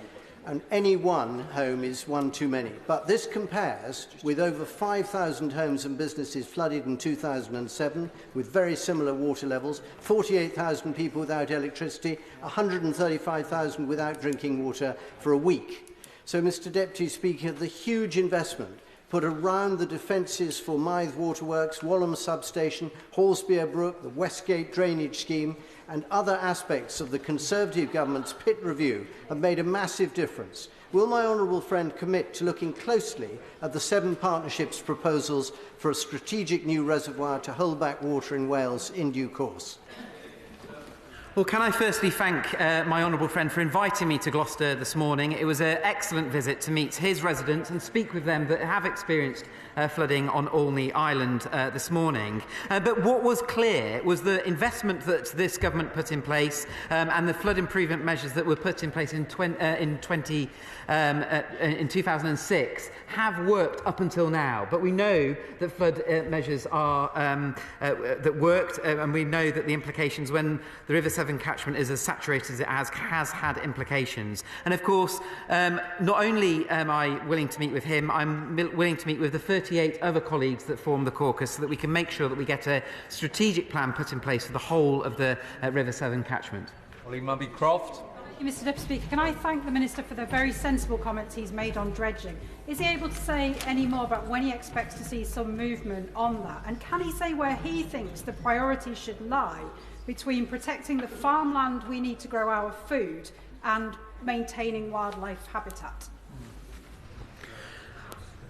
E: and any one home is one too many. But this compares with over 5,000 homes and businesses flooded in 2007 with very similar water levels, 48,000 people without electricity, 135,000 without drinking water for a week. So, Mr Deputy Speaker, the huge investment put around the defences for Mythe Waterworks, Walham Substation, Horsbeer Brook, the Westgate Drainage Scheme and other aspects of the Conservative government's pit review have made a massive difference. Will my honourable friend commit to looking closely at the 7 partnerships proposals for a strategic new reservoir to hold back water in Wales in due course?
B: Well, can I firstly thank my honourable friend for inviting me to Gloucester this morning. It was an excellent visit to meet his residents and speak with them that have experienced flooding on Olney Island this morning. But what was clear was the investment that this government put in place and the flood improvement measures that were put in place in 2006 have worked up until now. But we know that flood measures are that worked, and we know that the implications when the River Severn catchment is as saturated as it has had implications. And of course, not only am I willing to meet with him, I'm willing to meet with the 38 other colleagues that form the caucus so that we can make sure that we get a strategic plan put in place for the whole of the River Severn catchment.
N: Colleague Mumby-Croft.
T: Mr Deputy Speaker, can I thank the Minister for the very sensible comments he's made on dredging? Is he able to say any more about when he expects to see some movement on that? And can he say where he thinks the priority should lie between protecting the farmland we need to grow our food and maintaining wildlife habitat?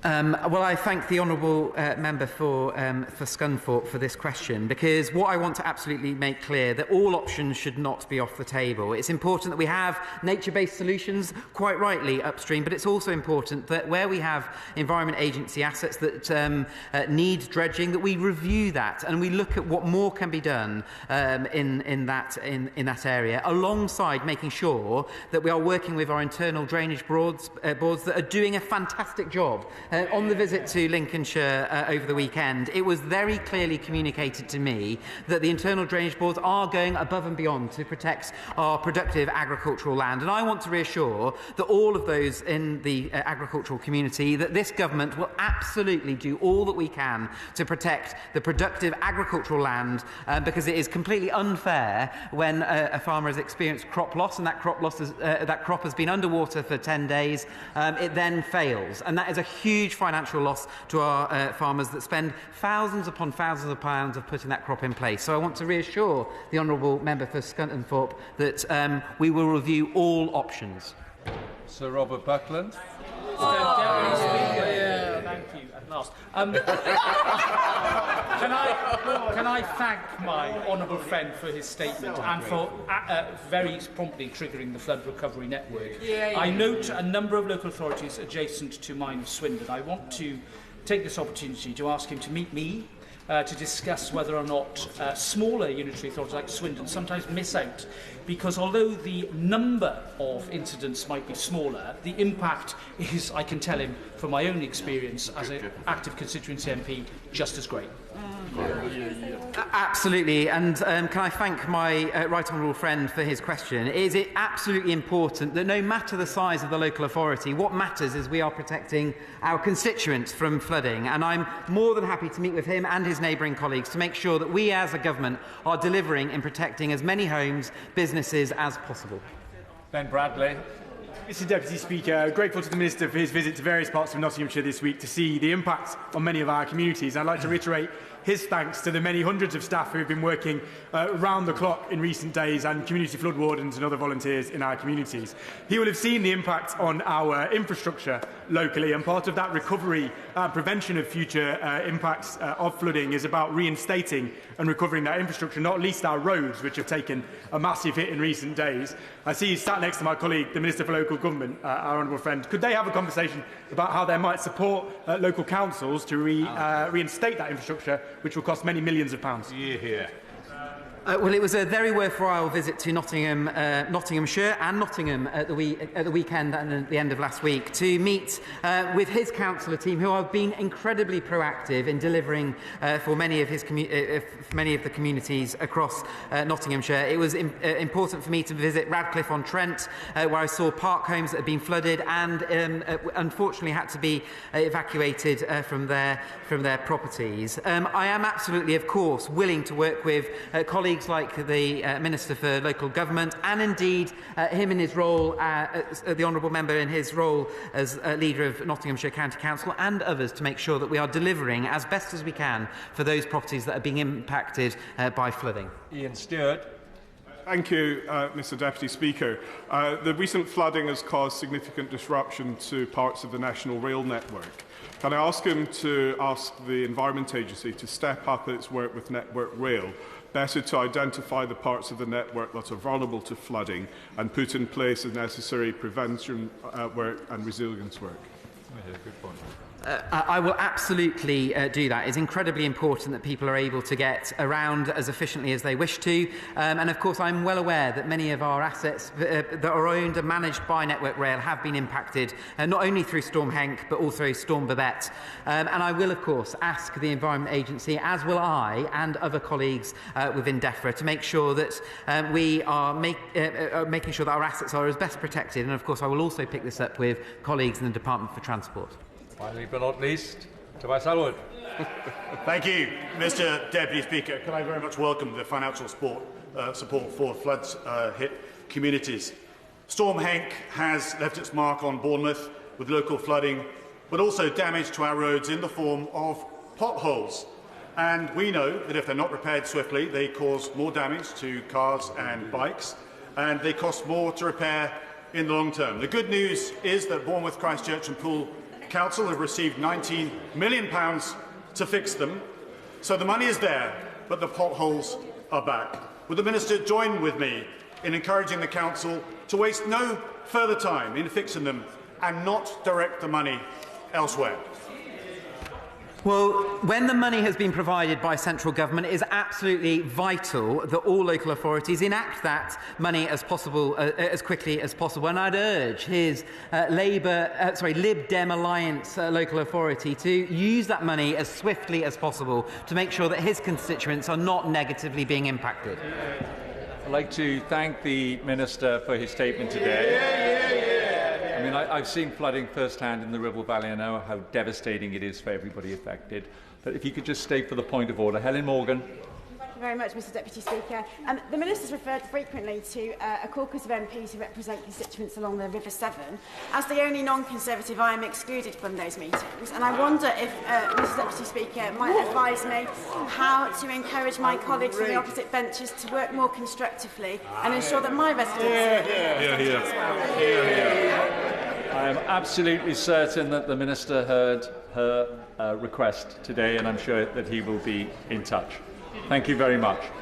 B: Well, I thank the honourable member for Scunthorpe for this question, because what I want to absolutely make clear that all options should not be off the table. It's important that we have nature-based solutions, quite rightly, upstream, but it's also important that where we have Environment Agency assets that need dredging, that we review that and we look at what more can be done in that area, alongside making sure that we are working with our internal drainage boards that are doing a fantastic job. On the visit to Lincolnshire over the weekend, it was very clearly communicated to me that the internal drainage boards are going above and beyond to protect our productive agricultural land. And I want to reassure that all of those in the agricultural community that this government will absolutely do all that we can to protect the productive agricultural land, because it is completely unfair when a farmer has experienced crop loss and that crop has been underwater for 10 days, it then fails. And that is a huge financial loss to our farmers that spend thousands upon thousands of pounds of putting that crop in place. So I want to reassure the honourable member for Scunthorpe that we will review all options.
N: Sir Robert Buckland.
F: Thank you, at last. Can I thank my honourable friend for his statement and for very promptly triggering the flood recovery network. I note a number of local authorities adjacent to mine of Swindon. I want to take this opportunity to ask him to meet me to discuss whether or not smaller unitary authorities like Swindon sometimes miss out, because although the number of incidents might be smaller, the impact is, I can tell him from my own experience as an active constituency MP, just as great.
B: Absolutely, and can I thank my right honourable friend for his question. Is it absolutely important that no matter the size of the local authority, what matters is we are protecting our constituents from flooding, and I'm more than happy to meet with him and his neighbouring colleagues to make sure that we as a government are delivering in protecting as many homes, businesses as possible.
N: Ben Bradley.
G: Mr Deputy Speaker, grateful to the Minister for his visit to various parts of Nottinghamshire this week to see the impact on many of our communities. I'd like to reiterate his thanks to the many hundreds of staff who have been working round the clock in recent days, and community flood wardens and other volunteers in our communities. He will have seen the impact on our infrastructure locally, and part of that recovery and prevention of future impacts of flooding is about reinstating and recovering that infrastructure, not least our roads, which have taken a massive hit in recent days. I see he's sat next to my colleague, the Minister for Local Government, our honourable friend. Could they have a conversation about how they might support local councils to reinstate that infrastructure, which will cost many millions of pounds?
B: Well, it was a very worthwhile visit to Nottinghamshire and Nottingham at the weekend and at the end of last week to meet with his councillor team, who have been incredibly proactive in delivering for many of the communities across Nottinghamshire. It was important for me to visit Radcliffe-on-Trent, where I saw park homes that had been flooded and unfortunately had to be evacuated from their properties. I am absolutely, of course, willing to work with colleagues like the Minister for Local Government, and indeed him in his role, the honourable member in his role as leader of Nottinghamshire County Council, and others, to make sure that we are delivering as best as we can for those properties that are being impacted by flooding.
N: Ian Stewart.
H: Thank you, Mr Deputy Speaker. The recent flooding has caused significant disruption to parts of the National Rail network. Can I ask him to ask the Environment Agency to step up its work with Network Rail, better to identify the parts of the network that are vulnerable to flooding and put in place the necessary prevention work and resilience work?
N: Good point.
B: I will absolutely do that. It's incredibly important that people are able to get around as efficiently as they wish to. And of course, I'm well aware that many of our assets that are owned and managed by Network Rail have been impacted, not only through Storm Henk, but also Storm Babette. And I will, of course, ask the Environment Agency, as will I and other colleagues within DEFRA, to make sure that we are making sure that our assets are as best protected. And of course, I will also pick this up with colleagues in the Department for Transport.
N: Finally but not least, Tobias Elwood.
I: Thank you, Mr Deputy Speaker. Can I very much welcome the financial support for floods hit communities. Storm Henk has left its mark on Bournemouth with local flooding, but also damage to our roads in the form of potholes. And we know that if they're not repaired swiftly, they cause more damage to cars and bikes, and they cost more to repair in the long term. The good news is that Bournemouth, Christchurch and Poole Council have received £19 million to fix them. So the money is there, but the potholes are back. Would the Minister join with me in encouraging the Council to waste no further time in fixing them and not direct the money elsewhere?
B: Well, when the money has been provided by central government, it is absolutely vital that all local authorities enact that money as quickly as possible. And I'd urge his Lib Dem Alliance local authority to use that money as swiftly as possible to make sure that his constituents are not negatively being impacted.
N: I'd like to thank the Minister for his statement today. I mean, I've seen flooding firsthand in the Ribble Valley. I know how devastating it is for everybody affected. But if you could just stay for the point of order. Helen Morgan.
P: Thank you very much, Mr Deputy Speaker. The Minister's referred frequently to a caucus of MPs who represent constituents along the River Severn. As the only non-Conservative, I am excluded from those meetings. And I wonder if Mr Deputy Speaker might advise me how to encourage my colleagues from the opposite benches to work more constructively and ensure that my residents...
N: I am absolutely certain that the Minister heard her request today, and I'm sure that he will be in touch. Thank you very much.